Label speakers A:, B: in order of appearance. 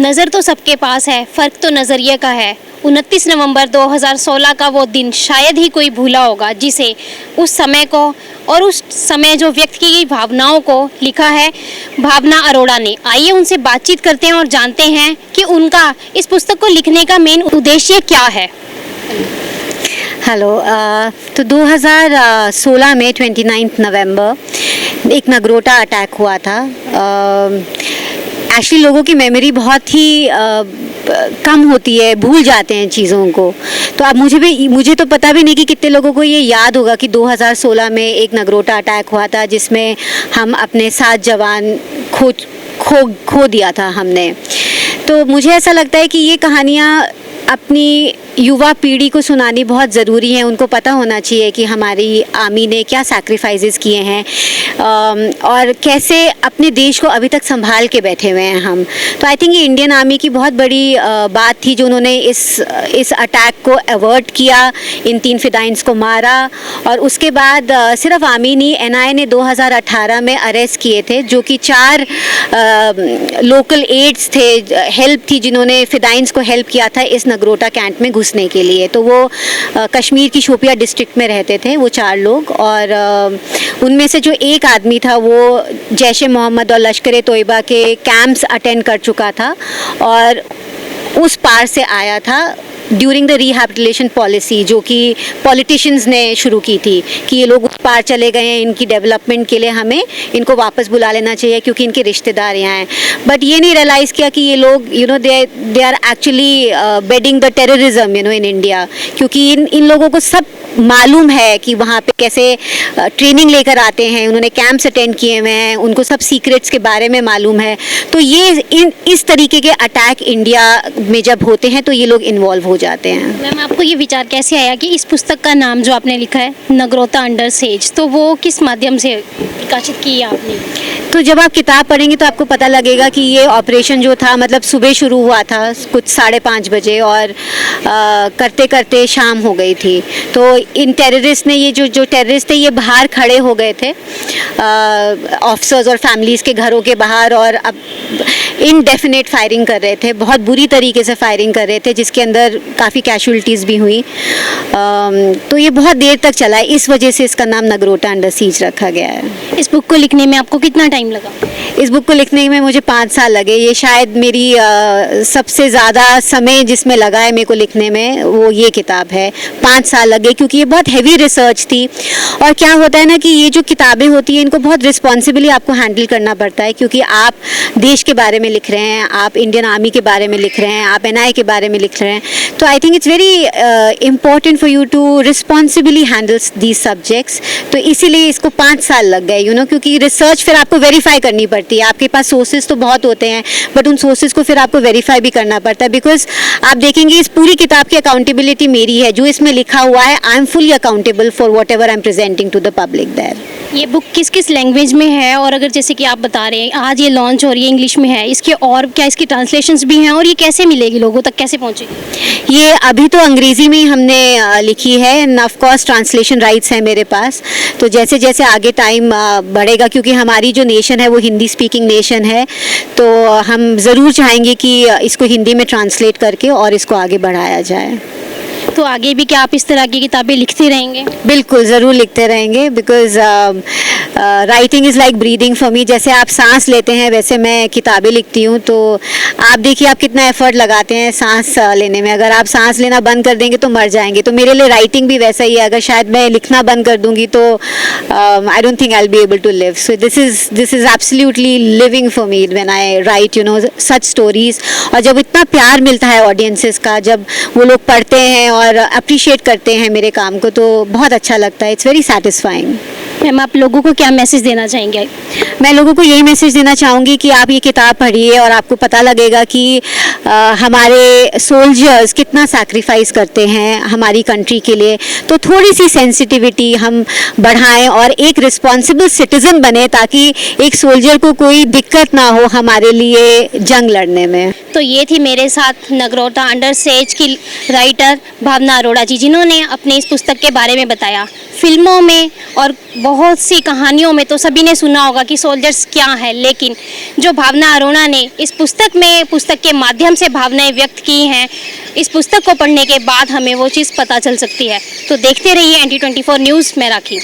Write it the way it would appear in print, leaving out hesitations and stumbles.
A: नज़र तो सबके पास है, फ़र्क तो नज़रिए का है। 29 नवंबर 2016 का वो दिन शायद ही कोई भूला होगा, जिसे उस समय को और उस समय जो व्यक्त की गई भावनाओं को लिखा है भावना अरोड़ा ने। आइए उनसे बातचीत करते हैं और जानते हैं कि उनका इस पुस्तक को लिखने का मेन उद्देश्य क्या है।
B: हेलो। तो 2016 में 29 नवंबर एक नगरोटा अटैक हुआ था। एक्चुअली लोगों की मेमोरी बहुत ही कम होती है, भूल जाते हैं चीज़ों को। तो अब मुझे तो पता भी नहीं कि कितने लोगों को ये याद होगा कि 2016 में एक नगरोटा अटैक हुआ था, जिसमें हम अपने 7 जवान खो दिया था हमने। तो मुझे ऐसा लगता है कि ये कहानियाँ अपनी युवा पीढ़ी को सुनानी बहुत ज़रूरी है। उनको पता होना चाहिए कि हमारी आर्मी ने क्या सैक्रिफाइसेस किए हैं और कैसे अपने देश को अभी तक संभाल के बैठे हुए हैं हम। तो आई थिंक ये इंडियन आर्मी की बहुत बड़ी बात थी जो उन्होंने इस अटैक को अवॉइड किया, इन 3 फिदाइंस को मारा। और उसके बाद सिर्फ आर्मी नहीं, एनआईए ने 2018 में अरेस्ट किए थे, जो कि 4 लोकल एड्स थे, हेल्प थी, जिन्होंने फिदाइंस को हेल्प किया था इस नगरोटा कैंप में घुसने के लिए। तो वो कश्मीर की शोपिया डिस्ट्रिक्ट में रहते थे वो 4 लोग, और उनमें से जो एक आदमी था वो जैश ए मोहम्मद और लश्कर ए तोयबा के कैंप्स अटेंड कर चुका था और उस पार से आया था ड्यूरिंग द रिहैबिलिटेशन पॉलिसी जो कि पॉलिटिशियंस ने शुरू की थी कि ये लोग उस पार चले गए हैं, इनकी डेवलपमेंट के लिए हमें इनको वापस बुला लेना चाहिए क्योंकि इनके रिश्तेदार यहाँ हैं। बट ये नहीं रियलाइज़ किया कि ये लोग they are actually bedding the terrorism in India, क्योंकि इन लोगों को सब मालूम है कि वहाँ पे कैसे ट्रेनिंग लेकर आते हैं, उन्होंने कैंप्स अटेंड किए हुए हैं, उनको सब सीक्रेट्स के बारे में मालूम है। तो ये इस तरीके के अटैक इंडिया में जब होते हैं तो ये लोग इन्वॉल्व हो जाते हैं।
A: मैम, आपको ये विचार कैसे आया कि इस पुस्तक का नाम जो आपने लिखा है नगरोटा अंडर सेज, तो वो किस माध्यम से प्रकाशित की है आपने?
B: तो जब आप किताब पढ़ेंगे तो आपको पता लगेगा कि ये ऑपरेशन जो था, मतलब सुबह शुरू हुआ था कुछ 5:30 बजे और करते करते शाम हो गई थी। तो इन टेररिस्ट ने, ये जो टेररिस्ट थे, ये बाहर खड़े हो गए थे ऑफिसर्स और फैमिलीज़ के घरों के बाहर, और अब इनडेफिनेट फायरिंग कर रहे थे, बहुत बुरी तरीके से फायरिंग कर रहे थे, जिसके अंदर काफ़ी कैजुअल्टीज़ भी हुई। तो ये बहुत देर तक चला है, इस वजह से इसका नाम नगरोटा अंडर सीज रखा गया है।
A: इस बुक को लिखने में आपको कितना टाइम लगा?
B: इस बुक को लिखने में मुझे 5 साल लगे। ये शायद मेरी सबसे ज़्यादा समय जिसमें लगा है मेरे को लिखने में, वो ये किताब है। 5 साल लगे क्योंकि ये बहुत हैवी रिसर्च थी। और क्या होता है ना कि ये जो किताबें होती हैं, इनको बहुत रिस्पॉन्सिबली आपको हैंडल करना पड़ता है, क्योंकि आप देश के बारे में लिख रहे हैं, आप इंडियन आर्मी के बारे में लिख रहे हैं, आप एनआईए के बारे में लिख रहे हैं। तो I think it's very important for you to responsibly handle these subjects. तो इसीलिए इसको 5 साल लग गए, क्योंकि रिसर्च फिर आपको वेरीफाई करनी पड़ती है। आपके पास सोर्सेज तो बहुत होते हैं, बट उन सोर्सेज को फिर आपको वेरीफाई भी करना पड़ता है, बिकॉज आप देखेंगे इस पूरी किताब की अकाउंटेबिलिटी मेरी है। जो इसमें लिखा हुआ है, I am fully accountable for whatever I am presenting to the public there.
A: ये बुक किस किस लैंग्वेज में है, और अगर जैसे कि आप बता रहे हैं आज ये लॉन्च हो रही है इंग्लिश में है, इसके और क्या इसकी ट्रांसलेशंस भी हैं, और ये कैसे मिलेगी, लोगों तक कैसे पहुंचेगी?
B: ये अभी तो अंग्रेज़ी में ही हमने लिखी है, end of course translation rights है मेरे पास। तो जैसे जैसे आगे टाइम बढ़ेगा, क्योंकि हमारी जो नेशन है वो हिंदी स्पीकिंग नेशन है, तो हम ज़रूर चाहेंगे कि इसको हिंदी में ट्रांसलेट करके और इसको आगे बढ़ाया जाए।
A: तो आगे भी क्या आप इस तरह की किताबें लिखते रहेंगे?
B: बिल्कुल, ज़रूर लिखते रहेंगे, because writing is like breathing for me. जैसे आप सांस लेते हैं वैसे मैं किताबें लिखती हूँ। तो आप देखिए आप कितना एफर्ट लगाते हैं सांस लेने में। अगर आप सांस लेना बंद कर देंगे तो मर जाएंगे। तो मेरे लिए राइटिंग भी वैसा ही है। अगर शायद मैं लिखना बंद कर दूंगी तो I don't think I will be able to live. So this is absolutely living for me when I write such stories. और जब इतना प्यार मिलता है ऑडियंसेस का, जब वो लोग पढ़ते हैं और अप्रिशिएट करते हैं मेरे काम को, तो बहुत अच्छा लगता है। It's very satisfying.
A: मैम, आप लोगों को क्या मैसेज देना चाहेंगे?
B: मैं लोगों को यही मैसेज देना चाहूँगी कि आप ये किताब पढ़िए और आपको पता लगेगा कि हमारे सोल्जर्स कितना सैक्रिफाइस करते हैं हमारी कंट्री के लिए। तो थोड़ी सी सेंसिटिविटी हम बढ़ाएं और एक रिस्पॉन्सिबल सिटीज़न बने, ताकि एक सोल्जर को कोई दिक्कत ना हो हमारे लिए जंग लड़ने में।
A: तो ये थी मेरे साथ नगरोटा अंडर सेज की राइटर भावना अरोड़ा जी, जिन्होंने अपने इस पुस्तक के बारे में बताया। फिल्मों में और बहुत सी कहानियों में तो सभी ने सुना होगा कि सोल्जर्स क्या है, लेकिन जो भावना अरोड़ा ने इस पुस्तक के माध्यम से भावनाएं व्यक्त की हैं, इस पुस्तक को पढ़ने के बाद हमें वो चीज़ पता चल सकती है। तो देखते रहिए NT24 न्यूज़। मैं राखी।